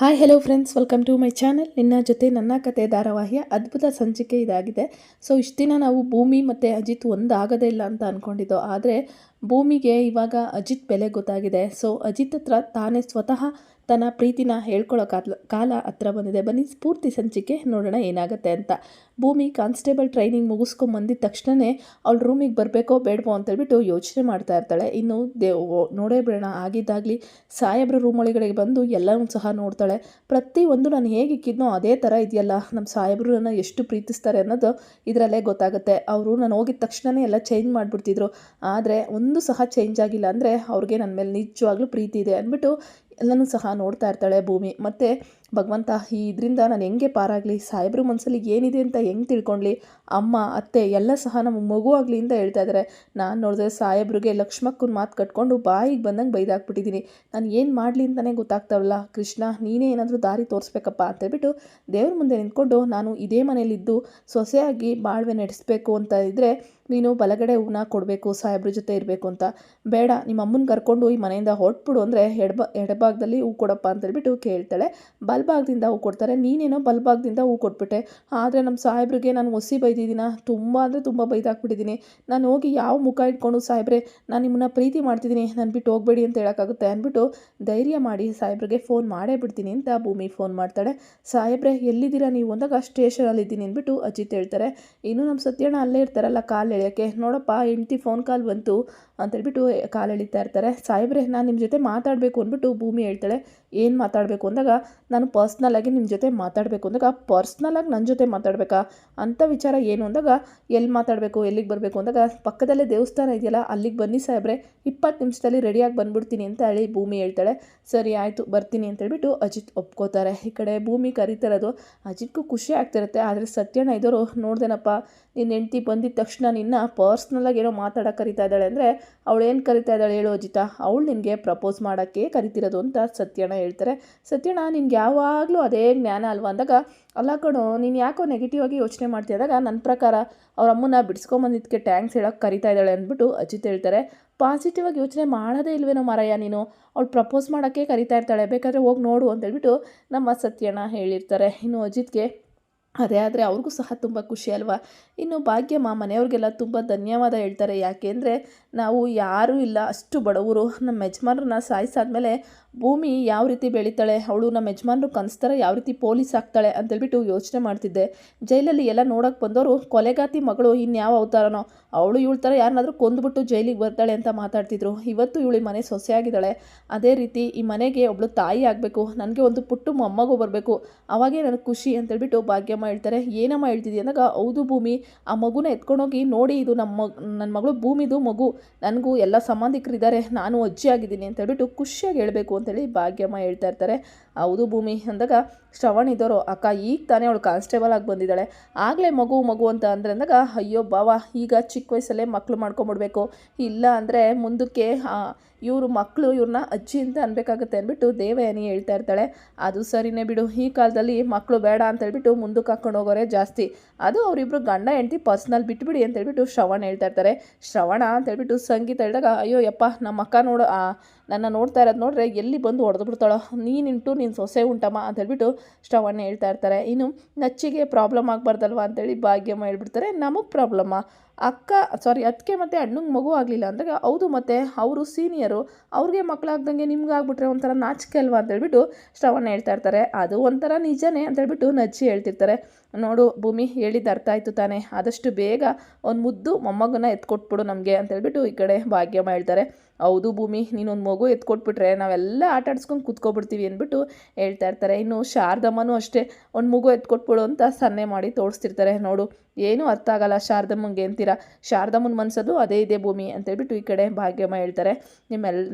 Hi hello friends, welcome to my channel. ನಿನ್ನ ಜೊತೆ ನನ್ನ ಕತೆ ಧಾರಾವಾಹಿಯ ಅದ್ಭುತ ಸಂಚಿಕೆ ಇದಾಗಿದೆ. ಸೊ ಇಷ್ಟು ದಿನ ನಾವು ಭೂಮಿ ಮತ್ತು ಅಜಿತ್ ಒಂದಾಗೋದೇ ಇಲ್ಲ ಅಂತ ಅಂದ್ಕೊಂಡಿದ್ದೋ, ಆದರೆ ಭೂಮಿಗೆ ಇವಾಗ ಅಜಿತ್ ಬೆಲೆ ಗೊತ್ತಾಗಿದೆ. ಸೊ ಅಜಿತ್ ಹತ್ರ ತಾನೇ ಸ್ವತಃ ತನ್ನ ಪ್ರೀತಿನ ಹೇಳ್ಕೊಳ್ಳೋ ಕಾಲ ಹತ್ರ ಬಂದಿದೆ. ಬನ್ನಿ ಸ್ಫೂರ್ತಿ ಸಂಚಿಕೆ ನೋಡೋಣ ಏನಾಗುತ್ತೆ ಅಂತ. ಭೂಮಿ ಕಾನ್ಸ್ಟೇಬಲ್ ಟ್ರೈನಿಂಗ್ ಮುಗಿಸ್ಕೊಂಬಂದಿದ ತಕ್ಷಣವೇ ಅವಳು ರೂಮಿಗೆ ಬರಬೇಕೋ ಬೇಡವೋ ಅಂತೇಳ್ಬಿಟ್ಟು ಯೋಚನೆ ಮಾಡ್ತಾ ಇರ್ತಾಳೆ. ಇನ್ನು ನೋಡೇ ಬಿಡೋಣ ಆಗಿದ್ದಾಗಲಿ ಸಾಹೇಬ್ರ ರೂಮ್ ಒಳಗಡೆ ಬಂದು ಎಲ್ಲವೂ ಸಹ ನೋಡ್ತಾಳೆ. ಪ್ರತಿಯೊಂದು ನಾನು ಹೇಗೆ ಇಕ್ಕಿದ್ನೋ ಅದೇ ಥರ ಇದೆಯಲ್ಲ, ನಮ್ಮ ಸಾಹೇಬ್ರು ನನ್ನ ಎಷ್ಟು ಪ್ರೀತಿಸ್ತಾರೆ ಅನ್ನೋದು ಇದರಲ್ಲೇ ಗೊತ್ತಾಗುತ್ತೆ. ಅವರು ನಾನು ಹೋಗಿದ ತಕ್ಷಣವೇ ಎಲ್ಲ ಚೇಂಜ್ ಮಾಡಿಬಿಡ್ತಿದ್ರು, ಆದರೆ ಒಂದು ಸಹ ಚೇಂಜ್ ಆಗಿಲ್ಲ. ಅಂದರೆ ಅವ್ರಿಗೆ ನನ್ನ ಮೇಲೆ ನಿಜವಾಗ್ಲೂ ಪ್ರೀತಿ ಇದೆ ಅಂದ್ಬಿಟ್ಟು ಎಲ್ಲನೂ ಸಹ ನೋಡ್ತಾ ಇರ್ತಾಳೆ ಭೂಮಿ. ಮತ್ತು ಭಗವಂತ, ಇದರಿಂದ ನಾನು ಹೆಂಗೆ ಪಾರಾಗಲಿ, ಸಾಹೇಬ್ರ ಮನಸ್ಸಲ್ಲಿ ಏನಿದೆ ಅಂತ ಹೆಂಗೆ ತಿಳ್ಕೊಳ್ಳಿ, ಅಮ್ಮ ಅತ್ತೆ ಎಲ್ಲ ಸಹ ನಮ್ಮ ಮಗು ಆಗಲಿ ಅಂತ ಹೇಳ್ತಾ ಇದ್ದಾರೆ. ನಾನು ನೋಡಿದ್ರೆ ಸಾಹೇಬ್ರಿಗೆ ಲಕ್ಷ್ಮಕ್ಕನ ಮಾತು ಕಟ್ಕೊಂಡು ಬಾಯಿಗೆ ಬಂದಂಗೆ ಬೈದಾಕ್ಬಿಟ್ಟಿದ್ದೀನಿ. ನಾನು ಏನು ಮಾಡಲಿ ಅಂತಲೇ ಗೊತ್ತಾಗ್ತಾವಲ್ಲ. ಕೃಷ್ಣ, ನೀನೇ ಏನಾದರೂ ದಾರಿ ತೋರಿಸ್ಬೇಕಪ್ಪ ಅಂತೇಳ್ಬಿಟ್ಟು ದೇವ್ರ ಮುಂದೆ ನಿಂತ್ಕೊಂಡು, ನಾನು ಇದೇ ಮನೇಲಿದ್ದು ಸೊಸೆಯಾಗಿ ಬಾಳ್ವೆ ನಡೆಸಬೇಕು ಅಂತ ಇದ್ದರೆ ನೀನು ಬಲಗಡೆ ಹೂನ ಕೊಡಬೇಕು, ಸಾಹೇಬ್ರ ಜೊತೆ ಇರಬೇಕು ಅಂತ. ಬೇಡ, ನಿಮ್ಮ ಅಮ್ಮನ ಕರ್ಕೊಂಡು ಈ ಮನೆಯಿಂದ ಹೊರಟ್ಬಿಡು ಅಂದರೆ ಎಡಭಾಗದಲ್ಲಿ ಹೂ ಕೊಡಪ್ಪ ಅಂತೇಳ್ಬಿಟ್ಟು ಕೇಳ್ತಾಳೆ. ಬಲ್ಭಾಗದಿಂದ ಹೂ ಕೊಡ್ತಾರೆ. ನೀನೇನೋ ಬಲ್ಭಾಗದಿಂದ ಹೂ ಕೊಟ್ಬಿಟ್ಟೆ, ಆದರೆ ನಮ್ಮ ಸಾಹೇಬ್ರಿಗೆ ನಾನು ಒಸಿ ಬೈದಿದ್ದೀನ, ತುಂಬ ಅಂದರೆ ತುಂಬ ಬೈದಾಕ್ಬಿಟ್ಟಿದ್ದೀನಿ. ನಾನು ಹೋಗಿ ಯಾವ ಮುಖ ಇಟ್ಕೊಂಡು ಸಾಹೇಬ್ರೆ ನಾನು ನಿಮ್ಮನ್ನ ಪ್ರೀತಿ ಮಾಡ್ತಿದ್ದೀನಿ, ನಾನು ಬಿಟ್ಟು ಹೋಗಬೇಡಿ ಅಂತ ಹೇಳೋಕ್ಕಾಗುತ್ತೆ ಅಂದ್ಬಿಟ್ಟು ಧೈರ್ಯ ಮಾಡಿ ಸಾಹೇಬ್ರಿಗೆ ಫೋನ್ ಮಾಡೇ ಬಿಡ್ತೀನಿ ಅಂತ ಭೂಮಿ ಫೋನ್ ಮಾಡ್ತಾಳೆ. ಸಾಹೇಬ್ರೆ ಎಲ್ಲಿದ್ದೀರಾ ನೀವು ಅಂದಾಗ ಸ್ಟೇಷನಲ್ಲಿ ಇದ್ದೀನಿ ಅಂದ್ಬಿಟ್ಟು ಅಜಿತ್ ಹೇಳ್ತಾರೆ. ಇನ್ನು ನಮ್ಮ ಸತ್ಯಣ್ಣ ಅಲ್ಲೇ ಇರ್ತಾರಲ್ಲ ಕಾಲು ಎಳೆಯೋಕ್ಕೆ, ನೋಡಪ್ಪ ಹೆಂಡ್ತಿ ಫೋನ್ ಕಾಲ್ ಬಂತು ಅಂತೇಳ್ಬಿಟ್ಟು ಕಾಲು ಎಳಿತಾ ಇರ್ತಾರೆ. ಸಾಹೇಬ್ರೆ ನಾನು ನಿಮ್ಮ ಜೊತೆ ಮಾತಾಡಬೇಕು ಅಂದ್ಬಿಟ್ಟು ಭೂಮಿ ಹೇಳ್ತಾಳೆ. ಏನು ಮಾತಾಡಬೇಕು ಅಂದಾಗ, ನಾನು ಪರ್ಸ್ನಲಾಗಿ ನಿಮ್ಮ ಜೊತೆ ಮಾತಾಡಬೇಕು ಅಂದಾಗ, ಪರ್ಸ್ನಲಾಗಿ ನನ್ನ ಜೊತೆ ಮಾತಾಡಬೇಕಾ ಅಂಥ ವಿಚಾರ ಏನು ಅಂದಾಗ, ಎಲ್ಲಿ ಮಾತಾಡಬೇಕು ಎಲ್ಲಿಗೆ ಬರಬೇಕು ಅಂದಾಗ, ಪಕ್ಕದಲ್ಲೇ ದೇವಸ್ಥಾನ ಇದೆಯಲ್ಲ ಅಲ್ಲಿಗೆ ಬನ್ನಿ ಸಾಹೇಬ್ರೆ, 20 ನಿಮಿಷದಲ್ಲಿ ರೆಡಿಯಾಗಿ ಬಂದ್ಬಿಡ್ತೀನಿ ಅಂತ ಹೇಳಿ ಭೂಮಿ ಹೇಳ್ತಾಳೆ. ಸರಿ ಆಯಿತು ಬರ್ತೀನಿ ಅಂತೇಳ್ಬಿಟ್ಟು ಅಜಿತ್ ಒಪ್ಕೋತಾರೆ. ಈ ಕಡೆ ಭೂಮಿ ಕರೀತಿರೋದು ಅಜಿತ್ಗೂ ಖುಷಿ ಆಗ್ತಿರುತ್ತೆ. ಆದರೆ ಸತ್ಯಣ್ಣ ಇದ್ದವರು, ನೋಡ್ದೇನಪ್ಪ ನಿನ್ನ ಹೆಂಡ್ತಿ ಬಂದಿದ್ದ ತಕ್ಷಣ ನಿನ್ನ ಪರ್ಸ್ನಲಾಗಿ ಏನೋ ಮಾತಾಡೋಕೆ ಕರಿತಾ ಇದ್ದಾಳೆ ಅಂದರೆ ಅವಳು ಏನು ಕರಿತಾ ಇದ್ದಾಳೆ ಹೇಳು ಅಜಿತ, ಅವಳು ನಿನಗೆ ಪ್ರಪೋಸ್ ಮಾಡೋಕ್ಕೆ ಕರಿತಿರೋದು ಅಂತ ಸತ್ಯಣ್ಣ ಹೇಳ್ತಾರೆ. ಸತ್ಯಣ್ಣ, ನಿನ್ಗೆ ಯಾವಾಗಲೂ ಅದೇ ಜ್ಞಾನ ಅಲ್ವಾ ಅಂದಾಗ, ಅಲ್ಲ ಕಣೋ ನೀನು ಯಾಕೋ ನೆಗೆಟಿವ್ ಆಗಿ ಯೋಚನೆ ಮಾಡ್ತಿದ್ದಾಗ ನನ್ನ ಪ್ರಕಾರ ಅವ್ರ ಅಮ್ಮನ ಬಿಡಿಸ್ಕೊಂಬಂದಿದ್ದಕ್ಕೆ ಟ್ಯಾಂಕ್ಸ್ ಹೇಳೋಕ್ಕೆ ಕರಿತಾ ಇದ್ದಾಳೆ ಅಂದ್ಬಿಟ್ಟು ಅಜಿತ್ ಹೇಳ್ತಾರೆ. ಪಾಸಿಟಿವ್ ಆಗಿ ಯೋಚನೆ ಮಾಡೋದೇ ಇಲ್ವೇನೋ ಮಾರಯ್ಯ ನೀನು, ಅವಳು ಪ್ರಪೋಸ್ ಮಾಡೋಕ್ಕೆ ಕರಿತಾ ಇರ್ತಾಳೆ, ಬೇಕಾದರೆ ಹೋಗಿ ನೋಡು ಅಂತೇಳ್ಬಿಟ್ಟು ನಮ್ಮ ಸತ್ಯಣ್ಣ ಹೇಳಿರ್ತಾರೆ. ಇನ್ನು ಅಜಿತ್ಗೆ ಅದೇ ಆದರೆ ಅವ್ರಿಗೂ ಸಹ ತುಂಬ ಖುಷಿ ಅಲ್ವಾ. ಇನ್ನು ಭಾಗ್ಯಮ್ಮ ಮನೆಯವ್ರಿಗೆಲ್ಲ ತುಂಬ ಧನ್ಯವಾದ ಹೇಳ್ತಾರೆ. ಯಾಕೆಂದರೆ ನಾವು ಯಾರೂ ಇಲ್ಲ, ಅಷ್ಟು ಬಡವರು, ನಮ್ಮ ಯಜಮಾನ್ರನ್ನ ಸಾಯಿಸಾದ್ಮೇಲೆ ಭೂಮಿ ಯಾವ ರೀತಿ ಬೆಳೀತಾಳೆ, ಅವಳು ನಮ್ಮ ಯಜಮಾನ್ರು ಕನಸ್ತರ ಯಾವ ರೀತಿ ಪೊಲೀಸ್ ಆಗ್ತಾಳೆ ಅಂತೇಳ್ಬಿಟ್ಟು ಯೋಚನೆ ಮಾಡ್ತಿದ್ದೆ. ಜೈಲಲ್ಲಿ ಎಲ್ಲ ನೋಡೋಕ್ಕೆ ಬಂದವರು ಕೊಲೆಗಾತಿ ಮಗಳು ಇನ್ಯಾವ ಅವತಾರನೋ, ಅವಳು ಇವಳ ಥರ ಯಾರನ್ನಾದರೂ ಕೊಂದುಬಿಟ್ಟು ಜೈಲಿಗೆ ಬರ್ತಾಳೆ ಅಂತ ಮಾತಾಡ್ತಿದ್ರು. ಇವತ್ತು ಇವಳು ಮನೆ ಸೊಸೆಯಾಗಿದ್ದಾಳೆ. ಅದೇ ರೀತಿ ಈ ಮನೆಗೆ ಒಬ್ಬಳು ತಾಯಿ ಆಗಬೇಕು, ನನಗೆ ಒಂದು ಪುಟ್ಟ ಮೊಮ್ಮಗು ಬರಬೇಕು, ಅವಾಗೇ ನನಗೆ ಖುಷಿ ಅಂತೇಳ್ಬಿಟ್ಟು ಭಾಗ್ಯಮ್ಮ ಹೇಳ್ತಾರೆ. ಏನಮ್ಮ ಹೇಳ್ತಿದ್ದಿ ಅಂದಾಗ, ಹೌದು ಭೂಮಿ, ಆ ಮಗುನ ಎತ್ಕೊಂಡೋಗಿ ನೋಡಿ, ಇದು ನನ್ನ ಮಗಳು ಭೂಮಿದು ಮಗು, ನನಗೂ ಎಲ್ಲ ಸಂಬಂಧಿಕರಿದ್ದಾರೆ, ನಾನು ಅಜ್ಜಿ ಆಗಿದ್ದೀನಿ ಅಂತೇಳ್ಬಿಟ್ಟು ಖುಷಿಯಾಗಿ ಹೇಳಬೇಕು ಅಂತೇಳಿ ಭಾಗ್ಯಮ್ಮ ಹೇಳ್ತಾ ಇರ್ತಾರೆ. ಹೌದು ಭೂಮಿ ಅಂದಾಗ, ಶ್ರವಣ್ ಇದ್ದವರು, ಅಕ್ಕ ಈಗ ತಾನೇ ಅವಳು ಕಾನ್ಸ್ಟೇಬಲ್ ಆಗಿ ಬಂದಿದ್ದಾಳೆ, ಆಗಲೇ ಮಗು ಅಂತ ಅಂದರೆ ಅಂದಾಗ, ಅಯ್ಯೋ ಬಾವ, ಈಗ ಚಿಕ್ಕ ವಯಸ್ಸಲ್ಲೇ ಮಕ್ಕಳು ಮಾಡ್ಕೊಂಬಿಡ್ಬೇಕು, ಇಲ್ಲ ಅಂದರೆ ಮುಂದಕ್ಕೆ ಇವರು ಮಕ್ಕಳು ಇವ್ರನ್ನ ಅಜ್ಜಿ ಅಂತ ಅನ್ಬೇಕಾಗುತ್ತೆ ಅಂದ್ಬಿಟ್ಟು ದೇವಯಾನಿ ಹೇಳ್ತಾ ಇರ್ತಾಳೆ. ಅದು ಸರಿನೇ ಬಿಡು, ಈ ಕಾಲದಲ್ಲಿ ಮಕ್ಕಳು ಬೇಡ ಅಂತೇಳ್ಬಿಟ್ಟು ಮುಂದಕ್ಕೆ ಹಾಕ್ಕೊಂಡು ಹೋಗೋರೆ ಜಾಸ್ತಿ, ಅದು ಅವರಿಬ್ಬರು ಗಂಡ ಹೆಂಡ್ತಿ ಪರ್ಸ್ನಲ್ ಬಿಟ್ಬಿಡಿ ಅಂತೇಳ್ಬಿಟ್ಟು ಶ್ರವಣ ಹೇಳ್ತಾ ಇರ್ತಾರೆ. ಶ್ರವಣ ಅಂತೇಳ್ಬಿಟ್ಟು ಸಂಗೀತ ಹೇಳಿದಾಗ, ಅಯ್ಯೋ ಯಪ್ಪ, ನಮ್ಮ ಅಕ್ಕ ನನ್ನ ನೋಡ್ತಾ ಇರೋದು ನೋಡ್ರೆ ಎಲ್ಲಿ ಬಂದು ಹೊಡೆದು ಬಿಡ್ತಾಳೋ, ನೀನಿಂಟು ನೀನು ಸೊಸೆ ಉಂಟಮ್ಮ ಅಂತೇಳ್ಬಿಟ್ಟು ಶ್ರವಣ ಹೇಳ್ತಾ ಇರ್ತಾರೆ. ಇನ್ನು ನಚ್ಚಿಗೆ ಪ್ರಾಬ್ಲಮ್ ಆಗಬಾರ್ದಲ್ವ ಅಂತೇಳಿ ಭಾಗ್ಯಮ್ಮ ಹೇಳ್ಬಿಡ್ತಾರೆ. ನಮಗೆ ಪ್ರಾಬ್ಲಮ್ಮ, ಅದಕ್ಕೆ ಮತ್ತು ಅಣ್ಣಂಗೆ ಮಗು ಆಗಲಿಲ್ಲ ಅಂದಾಗ, ಹೌದು ಮತ್ತು ಅವರು ಸೀನಿಯರು, ಅವ್ರಿಗೆ ಮಕ್ಕಳಾಗ್ದಂಗೆ ನಿಮ್ಗೆ ಆಗ್ಬಿಟ್ರೆ ಒಂಥರ ನಾಚಿಕೆ ಅಲ್ವಾ ಅಂತೇಳ್ಬಿಟ್ಟು ಶ್ರವಣ ಹೇಳ್ತಾ ಇರ್ತಾರೆ. ಅದು ಒಂಥರ ನಿಜನೇ ಅಂತೇಳ್ಬಿಟ್ಟು ನಚ್ಚಿ ಹೇಳ್ತಿರ್ತಾರೆ. ನೋಡು ಭೂಮಿ, ಹೇಳಿದ್ದು ಅರ್ಥ ಆಯಿತು ತಾನೇ, ಆದಷ್ಟು ಬೇಗ ಒಂದು ಮುದ್ದು ಮೊಮ್ಮಗನ ಎತ್ಕೊಟ್ಬಿಡು ನಮಗೆ ಅಂತೇಳ್ಬಿಟ್ಟು ಈ ಕಡೆ ಭಾಗ್ಯಮ್ಮ ಹೇಳ್ತಾರೆ. ಹೌದು ಭೂಮಿ, ನೀನೊಂದು ಮಗು ಎತ್ಕೊಟ್ಬಿಟ್ರೆ ನಾವೆಲ್ಲ ಆಟ ಆಡ್ಸ್ಕೊಂಡು ಕೂತ್ಕೊಬಿಡ್ತೀವಿ ಅಂದ್ಬಿಟ್ಟು ಹೇಳ್ತಾ ಇರ್ತಾರೆ. ಇನ್ನು ಶಾರದಮ್ಮನೂ ಅಷ್ಟೇ, ಒಂದು ಮಗು ಎತ್ಕೊಟ್ಬಿಡು ಅಂತ ಸನ್ನೆ ಮಾಡಿ ತೋರಿಸ್ತಿರ್ತಾರೆ. ನೋಡು, ಏನೂ ಅರ್ಥ ಆಗಲ್ಲ ಶಾರದಮ್ಮಂಗೆ ಅಂತೀರಾ, ಶಾರದಮ್ಮನ ಮನಸ್ಸದು ಅದೇ ಇದೆ ಭೂಮಿ ಅಂತೇಳ್ಬಿಟ್ಟು ಈ ಕಡೆ ಭಾಗ್ಯಮ್ಮ ಹೇಳ್ತಾರೆ.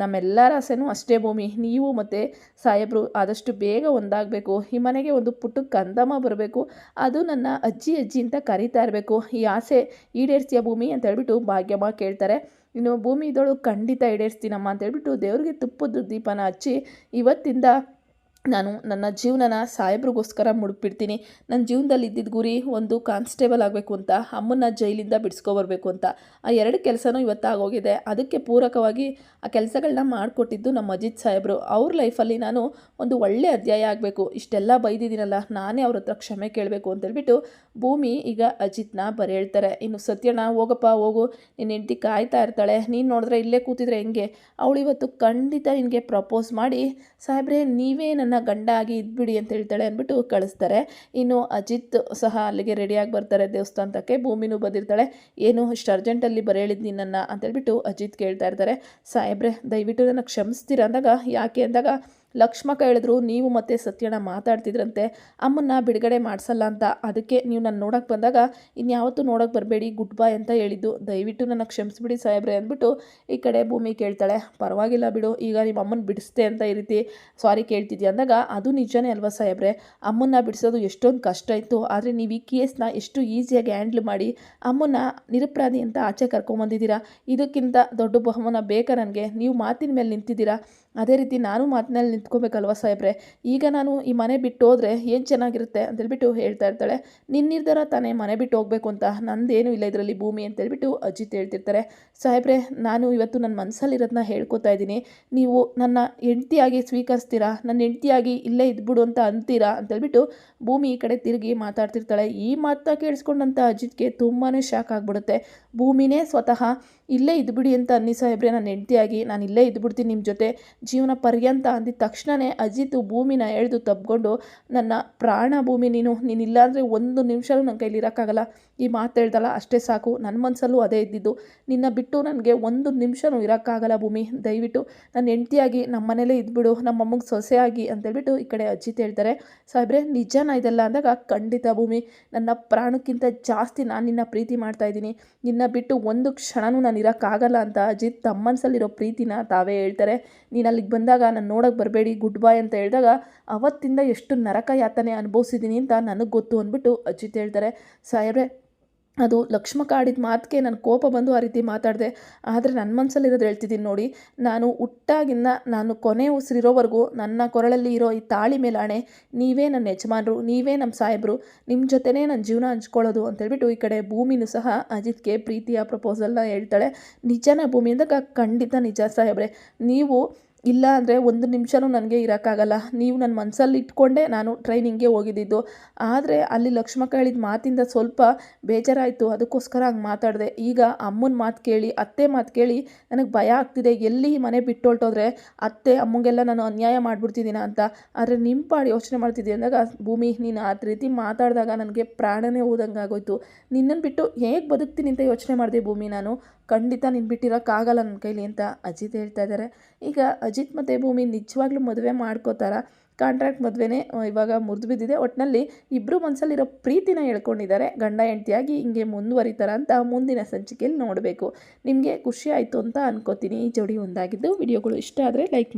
ನಮ್ಮೆಲ್ಲರ ಆಸೆನೂ ಅಷ್ಟೇ ಭೂಮಿ, ನೀವು ಮತ್ತು ಸಾಹೇಬರು ಆದಷ್ಟು ಬೇಗ ಒಂದಾಗಬೇಕು, ಈ ಮನೆಗೆ ಒಂದು ಪುಟ್ಟ ಕಂದಮ್ಮ ಬರಬೇಕು, ಅದು ನನ್ನ ಅಜ್ಜಿ ಅಂತ ಕರೀತಾ ಇರಬೇಕು, ಈ ಆಸೆ ಈಡೇರಿಸ್ತೀಯ ಭೂಮಿ ಅಂತೇಳ್ಬಿಟ್ಟು ಭಾಗ್ಯಮ್ಮ ಕೇಳ್ತಾರೆ. ಇನ್ನು ಭೂಮಿ ಇದಳು, ಖಂಡಿತ ಈಡೇರಿಸ್ತೀನಮ್ಮ ಅಂತೇಳ್ಬಿಟ್ಟು ದೇವ್ರಿಗೆ ತುಪ್ಪದ ದೀಪನ ಹಚ್ಚಿ, ಇವತ್ತಿಂದ ನಾನು ನನ್ನ ಜೀವನನ ಸಾಹೇಬ್ರಿಗೋಸ್ಕರ ಮುಡುಪಿಡ್ತೀನಿ. ನನ್ನ ಜೀವನದಲ್ಲಿ ಇದ್ದಿದ್ದ ಗುರಿ ಒಂದು ಕಾನ್ಸ್ಟೇಬಲ್ ಆಗಬೇಕು ಅಂತ, ಅಮ್ಮನ್ನ ಜೈಲಿಂದ ಬಿಡಿಸ್ಕೊಬರ್ಬೇಕು ಅಂತ. ಆ 2 ಕೆಲಸನೂ ಇವತ್ತಾಗೋಗಿದೆ. ಅದಕ್ಕೆ ಪೂರಕವಾಗಿ ಆ ಕೆಲಸಗಳನ್ನ ಮಾಡಿಕೊಟ್ಟಿದ್ದು ನಮ್ಮ ಅಜಿತ್ ಸಾಹೇಬರು. ಅವ್ರ ಲೈಫಲ್ಲಿ ನಾನು ಒಂದು ಒಳ್ಳೆ ಅಧ್ಯಾಯ ಆಗಬೇಕು, ಇಷ್ಟೆಲ್ಲ ಬೈದಿದ್ದೀನಲ್ಲ, ನಾನೇ ಅವ್ರ ಹತ್ರ ಕ್ಷಮೆ ಕೇಳಬೇಕು ಅಂತೇಳ್ಬಿಟ್ಟು ಭೂಮಿ ಈಗ ಅಜಿತ್ನ ಹೇಳ್ತಾರೆ. ಇನ್ನು ಸತ್ಯಣ್ಣ, ಹೋಗಪ್ಪ ಹೋಗು, ನಿನ್ನ ಹೆಂಡತಿ ಕಾಯ್ತಾ ಇರ್ತಾಳೆ, ನೀನು ನೋಡಿದ್ರೆ ಇಲ್ಲೇ ಕೂತಿದ್ರೆ ಹೆಂಗೆ, ಅವಳು ಇವತ್ತು ಖಂಡಿತ ನಿನಗೆ ಪ್ರಪೋಸ್ ಮಾಡಿ ಸಾಹೇಬ್ರೆ ನೀವೇ ನನ್ನ ಗಂಡ ಆಗಿ ಇದ್ಬಿಡಿ ಅಂತ ಹೇಳ್ತಾಳೆ ಅಂದ್ಬಿಟ್ಟು ಕಳಿಸ್ತಾರೆ. ಇನ್ನು ಅಜಿತ್ ಸಹ ಅಲ್ಲಿಗೆ ರೆಡಿಯಾಗಿ ಬರ್ತಾರೆ ದೇವಸ್ಥಾನಕ್ಕೆ. ಭೂಮಿನೂ ಬಂದಿರ್ತಾಳೆ. ಏನು ಇಷ್ಟು ಅರ್ಜೆಂಟಲ್ಲಿ ಹೇಳಿದ್ದು ನಿನ್ನನ್ನು ಅಂತೇಳ್ಬಿಟ್ಟು ಅಜಿತ್ ಕೇಳ್ತಾ ಇರ್ತಾರೆ. ಸಾಹೇಬ್ರೆ ದಯವಿಟ್ಟು ನನ್ನ ಕ್ಷಮಿಸ್ತೀರಾ ಅಂದಾಗ, ಯಾಕೆ ಅಂದಾಗ, ಲಕ್ಷ್ಮಕ್ಕ ಹೇಳಿದ್ರು ನೀವು ಮತ್ತು ಸತ್ಯಣ್ಣ ಮಾತಾಡ್ತಿದ್ರಂತೆ ಅಮ್ಮನ್ನ ಬಿಡುಗಡೆ ಮಾಡಿಸಲ್ಲ ಅಂತ, ಅದಕ್ಕೆ ನೀವು ನಾನು ನೋಡೋಕ್ಕೆ ಬಂದಾಗ ಇನ್ಯಾವತ್ತೂ ನೋಡೋಕ್ಕೆ ಬರಬೇಡಿ, ಗುಡ್ ಬಾಯ್ ಅಂತ ಹೇಳಿದ್ದು, ದಯವಿಟ್ಟು ನನ್ನ ಕ್ಷಮಿಸ್ಬಿಡಿ ಸಾಹೇಬ್ರೆ ಅಂದ್ಬಿಟ್ಟು ಈ ಕಡೆ ಭೂಮಿ ಕೇಳ್ತಾಳೆ. ಪರವಾಗಿಲ್ಲ ಬಿಡು, ಈಗ ನಿಮ್ಮ ಅಮ್ಮನ ಬಿಡಿಸ್ತೆ ಅಂತ ಈ ರೀತಿ ಸಾರಿ ಕೇಳ್ತಿದ್ಯಾ ಅಂದಾಗ, ಅದು ನಿಜನೇ ಅಲ್ವಾ ಸಾಹೇಬ್ರೆ, ಅಮ್ಮನ್ನ ಬಿಡಿಸೋದು ಎಷ್ಟೊಂದು ಕಷ್ಟ ಇತ್ತು, ಆದರೆ ನೀವು ಈ ಕೇಸ್ನ ಎಷ್ಟು ಈಸಿಯಾಗಿ ಹ್ಯಾಂಡ್ಲ್ ಮಾಡಿ ಅಮ್ಮನ್ನ ನಿರಪರಾಧಿ ಅಂತ ಆಚೆ ಕರ್ಕೊಂಬಂದಿದ್ದೀರಾ, ಇದಕ್ಕಿಂತ ದೊಡ್ಡ ಬಹುಮಾನ ಬೇಕಾ ನನಗೆ, ನೀವು ಮಾತಿನ ಮೇಲೆ ನಿಂತಿದ್ದೀರಾ, ಅದೇ ರೀತಿ ನಾನು ಮಾತಿನಲ್ಲಿ ನಿಂತ್ಕೋಬೇಕಲ್ವ ಸಾಹೇಬ್ರೆ, ಈಗ ನಾನು ಈ ಮನೆ ಬಿಟ್ಟು ಹೋದರೆ ಏನು ಚೆನ್ನಾಗಿರುತ್ತೆ ಅಂತೇಳ್ಬಿಟ್ಟು ಹೇಳ್ತಾ ಇರ್ತಾಳೆ. ನಿನ್ನ ನಿರ್ಧಾರ ತಾನೇ ಮನೆ ಬಿಟ್ಟು ಹೋಗಬೇಕು ಅಂತ, ನಂದೇನು ಇಲ್ಲ ಇದರಲ್ಲಿ ಭೂಮಿ ಅಂತೇಳ್ಬಿಟ್ಟು ಅಜಿತ್ ಹೇಳ್ತಿರ್ತಾರೆ. ಸಾಹೇಬ್ರೆ ನಾನು ಇವತ್ತು ನನ್ನ ಮನಸ್ಸಲ್ಲಿರೋದನ್ನ ಹೇಳ್ಕೊತಾ ಇದ್ದೀನಿ, ನೀವು ನನ್ನ ಹೆಂಡ್ತಿಯಾಗಿ ಸ್ವೀಕರಿಸ್ತೀರಾ, ನನ್ನ ಹೆಂಡ್ತಿಯಾಗಿ ಇಲ್ಲೇ ಇದ್ಬಿಡು ಅಂತ ಅಂತೀರಾ ಅಂತೇಳ್ಬಿಟ್ಟು ಭೂಮಿ ಈ ಕಡೆ ತಿರುಗಿ ಮಾತಾಡ್ತಿರ್ತಾಳೆ. ಈ ಮಾತನ್ನ ಕೇಳಿಸ್ಕೊಂಡಂಥ ಅಜಿತ್ಗೆ ತುಂಬಾ ಶಾಕ್ ಆಗಿಬಿಡುತ್ತೆ. ಭೂಮಿನೇ ಸ್ವತಃ ಇಲ್ಲೇ ಇದ್ಬಿಡಿ ಅಂತ ಅನ್ನಿ ಸಾಹೇಬ್ರೆ, ನನ್ನ ಹೆಂಡ್ತಿಯಾಗಿ ನಾನು ಇಲ್ಲೇ ಇದ್ಬಿಡ್ತೀನಿ ನಿಮ್ಮ ಜೊತೆ ಜೀವನ ಪರ್ಯಂತ ಅಂದಿದ ತಕ್ಷಣವೇ ಅಜಿತ್ ಭೂಮಿನ ಎಳೆದು ತಬ್ಕೊಂಡು, ನನ್ನ ಪ್ರಾಣ ಭೂಮಿ, ನೀನಿಲ್ಲ ಅಂದರೆ ಒಂದು ನಿಮಿಷವೂ ನನ್ನ ಕೈಲಿ ಇರೋಕ್ಕಾಗಲ್ಲ, ಈ ಮಾತು ಹೇಳ್ದಲ್ಲ ಅಷ್ಟೇ ಸಾಕು, ನನ್ನ ಮನಸ್ಸಲ್ಲೂ ಅದೇ ಇದ್ದಿದ್ದು, ನಿನ್ನ ಬಿಟ್ಟು ನನಗೆ ಒಂದು ನಿಮಿಷವೂ ಇರೋಕ್ಕಾಗಲ್ಲ ಭೂಮಿ, ದಯವಿಟ್ಟು ನನ್ನ ಹೆಂಡ್ತಿಯಾಗಿ ನಮ್ಮ ಮನೇಲೇ ಇದ್ಬಿಡು, ನಮ್ಮಮ್ಮಗೆ ಸೊಸೆಯಾಗಿ ಅಂತೇಳ್ಬಿಟ್ಟು ಈ ಕಡೆ ಅಜಿತ್ ಹೇಳ್ತಾರೆ. ಸಾಹೇಬ್ರೆ ನಿಜನಾ ಇದೆಲ್ಲ ಅಂದಾಗ, ಖಂಡಿತ ಭೂಮಿ, ನನ್ನ ಪ್ರಾಣಕ್ಕಿಂತ ಜಾಸ್ತಿ ನಾನು ನಿನ್ನ ಪ್ರೀತಿ ಮಾಡ್ತಾಯಿದ್ದೀನಿ, ನಿನ್ನ ಬಿಟ್ಟು ಒಂದು ಕ್ಷಣವೂ ನಾನು ಇರೋಕ್ಕಾಗಲ್ಲ ಅಂತ ಅಜಿತ್ ತಮ್ಮ ಮನಸ್ಸಲ್ಲಿರೋ ಪ್ರೀತಿನ ತಾವೇ ಹೇಳ್ತಾರೆ. ನೀನು ಅಲ್ಲಿಗೆ ಬಂದಾಗ ನಾನು ನೋಡೋಕ್ಕೆ ಬರಬೇಡಿ, ಗುಡ್ ಬಾಯ್ ಅಂತ ಹೇಳಿದಾಗ, ಅವತ್ತಿಂದ ಎಷ್ಟು ನರಕ ಯಾತನೆ ಅನುಭವಿಸಿದ್ದೀನಿ ಅಂತ ನನಗೆ ಗೊತ್ತು ಅಂದ್ಬಿಟ್ಟು ಅಜಿತ್ ಹೇಳ್ತಾರೆ. ಸಾಹೇಬ್ರೆ ಅದು ಲಕ್ಷ್ಮಕ್ಕ ಆಡಿದ ಮಾತಿಗೆ ನನ್ನ ಕೋಪ ಬಂದು ಆ ರೀತಿ ಮಾತಾಡಿದೆ, ಆದರೆ ನನ್ನ ಮನಸ್ಸಲ್ಲಿರೋದು ಹೇಳ್ತಿದ್ದೀನಿ ನೋಡಿ, ನಾನು ಹುಟ್ಟಾಗಿಂದ ನಾನು ಕೊನೆ ಉಸಿರಿರೋವರೆಗೂ ನನ್ನ ಕೊರಳಲ್ಲಿ ಇರೋ ಈ ತಾಳಿ ಮೇಲೆ ಆಣೆ, ನೀವೇ ನನ್ನ ಯಜಮಾನರು, ನೀವೇ ನಮ್ಮ ಸಾಹೇಬರು, ನಿಮ್ಮ ಜೊತೆನೇ ನನ್ನ ಜೀವನ ಹಂಚ್ಕೊಳ್ಳೋದು ಅಂತೇಳ್ಬಿಟ್ಟು ಈ ಕಡೆ ಭೂಮಿನೂ ಸಹ ಅಜಿತ್ಗೆ ಪ್ರೀತಿಯ ಪ್ರಪೋಸಲ್ನ ಹೇಳ್ತಾಳೆ. ನಿಜನ ಭೂಮಿ ಅಂದಾಗ, ಖಂಡಿತ ನಿಜ ಸಾಹೇಬ್ರೆ, ನೀವು ಇಲ್ಲ ಅಂದರೆ ಒಂದು ನಿಮಿಷವೂ ನನಗೆ ಇರೋಕ್ಕಾಗಲ್ಲ, ನೀವು ನನ್ನ ಮನಸ್ಸಲ್ಲಿ ಇಟ್ಕೊಂಡೇ ನಾನು ಟ್ರೈನಿಂಗ್ಗೆ ಹೋಗಿದ್ದಿದ್ದು, ಆದರೆ ಅಲ್ಲಿ ಲಕ್ಷ್ಮಕ್ಕ ಹೇಳಿದ ಮಾತಿಂದ ಸ್ವಲ್ಪ ಬೇಜಾರಾಯಿತು, ಅದಕ್ಕೋಸ್ಕರ ಹಂಗೆ ಮಾತಾಡಿದೆ. ಈಗ ಅಮ್ಮನ ಮಾತು ಕೇಳಿ, ಅತ್ತೆ ಮಾತು ಕೇಳಿ ನನಗೆ ಭಯ ಆಗ್ತಿದೆ, ಎಲ್ಲಿ ಮನೆ ಬಿಟ್ಟು ಹೊರಟೋದ್ರೆ ಅತ್ತೆ ಅಮ್ಮಗೆಲ್ಲ ನಾನು ಅನ್ಯಾಯ ಮಾಡಿಬಿಡ್ತಿದ್ದೀನ ಅಂತ. ಆದರೆ ನಿಮ್ಮ ಪಾಡು ಯೋಚನೆ ಮಾಡ್ತಿದ್ದೀನಿ ಅಂದಾಗ, ಭೂಮಿ ನೀನು ಆ ರೀತಿ ಮಾತಾಡಿದಾಗ ನನಗೆ ಪ್ರಾಣನೇ ಹೋದಂಗೆ ಆಗೋಯ್ತು, ನಿನ್ನನ್ನು ಬಿಟ್ಟು ಹೇಗೆ ಬದುಕ್ತೀನಿ ಅಂತ ಯೋಚನೆ ಮಾಡಿದೆ ಭೂಮಿ, ನಾನು ಖಂಡಿತ ನಿನ್ನ ಬಿಟ್ಟಿರೋಕ್ಕಾಗಲ್ಲ ನನ್ನ ಕೈಲಿ ಅಂತ ಅಜಿತ್ ಹೇಳ್ತಾ ಇದ್ದಾರೆ. ಈಗ ಅಜಿತ್ ಮತ್ತು ಭೂಮಿ ನಿಜವಾಗ್ಲೂ ಮದುವೆ ಮಾಡ್ಕೋತಾರ, ಕಾಂಟ್ರಾಕ್ಟ್ ಮದುವೆನೇ ಇವಾಗ ಮುರಿದು ಬಿದ್ದಿದೆ, ಒಟ್ಟಿನಲ್ಲಿ ಇಬ್ಬರು ಮನಸ್ಸಲ್ಲಿರೋ ಪ್ರೀತಿನ ಹೇಳ್ಕೊಂಡಿದ್ದಾರೆ, ಗಂಡ ಹೆಂಡ್ತಿಯಾಗಿ ಹಿಂಗೆ ಮುಂದುವರಿತಾರ ಅಂತ ಮುಂದಿನ ಸಂಚಿಕೆಯಲ್ಲಿ ನೋಡಬೇಕು. ನಿಮಗೆ ಖುಷಿ ಆಯಿತು ಅಂತ ಅನ್ಕೋತೀನಿ ಈ ಜೋಡಿ ಒಂದಾಗಿದ್ದು. ವಿಡಿಯೋಗಳು ಇಷ್ಟ ಆದರೆ ಲೈಕ್ ಮಾಡಿ.